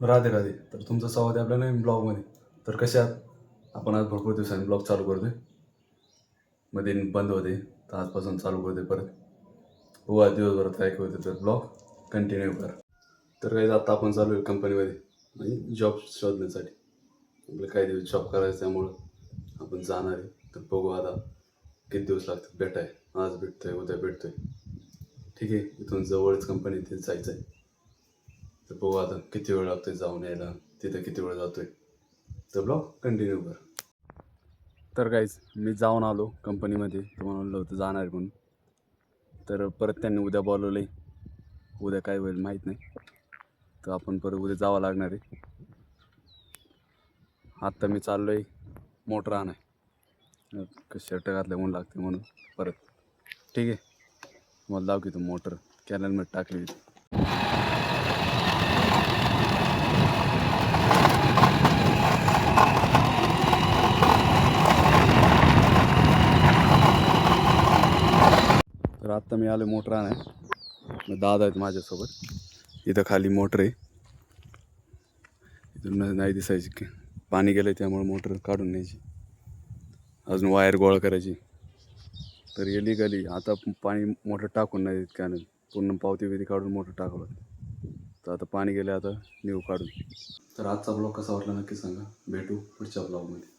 राधे राधे. तर तुमचं स्वागत आहे आपल्या नवीन ब्लॉगमध्ये. तर कसे आहात आपण? आज भरपूर दिवसांनी ब्लॉग चालू करतोय. मध्ये बंद होते तर आजपासून चालू करतोय परत. हो, आज दिवसभरात काय काय होतं तर ब्लॉग कंटिन्यू कर. तर काही आता आपण चालू आहे कंपनीमध्ये म्हणजे जॉब शोधण्यासाठी. आपलं काही दिवस जॉब करायचं त्यामुळं आपण जाणार आहे. तर बघू आता किती दिवस लागतात भेटाय. आज भेटतोय, उद्या भेटतोय. ठीक आहे, इथून जवळच कंपनी तिथे जायचं आहे. तर बघू आता किती वेळ लागतोय जाऊन यायला, तिथं किती वेळ जातोय. तर ब्लॉग कंटिन्यू कर. तर काहीच मी जाऊन आलो कंपनीमध्ये. तुम्हाला म्हणलं होतं जाणार आहे म्हणून. तर परत त्यांनी उद्या बोलवलं आहे. उद्या काय होईल माहीत नाही. तर आपण परत उद्या जावं लागणार आहे. आत्ता मी चाललो आहे मोटर आणाय. शर्ट घातलं ऊन लागते म्हणून परत. ठीक आहे, मला दाव की तू मोटर कॅनलमध्ये टाकली होती. तर आत्ता मी आलो मोटर आणाय. मग दादा आहेत माझ्यासोबत. इथं खाली मोटर आहे. इथून नाही दिसायची की पाणी गेलं त्यामुळे मोटर काढून न्यायची. अजून वायर गोळा करायची. तर गेली गेली आता पाणी मोटर टाकून नाही देत कॅनल. पूर्ण पावती बिवती काढून मोटर टाकलं. तर आता पाणी गेलं, आता नेऊ काढून. तर आजचा ब्लॉग कसा वाटला नक्की सांगा. भेटू पुढच्या ब्लॉगमध्ये.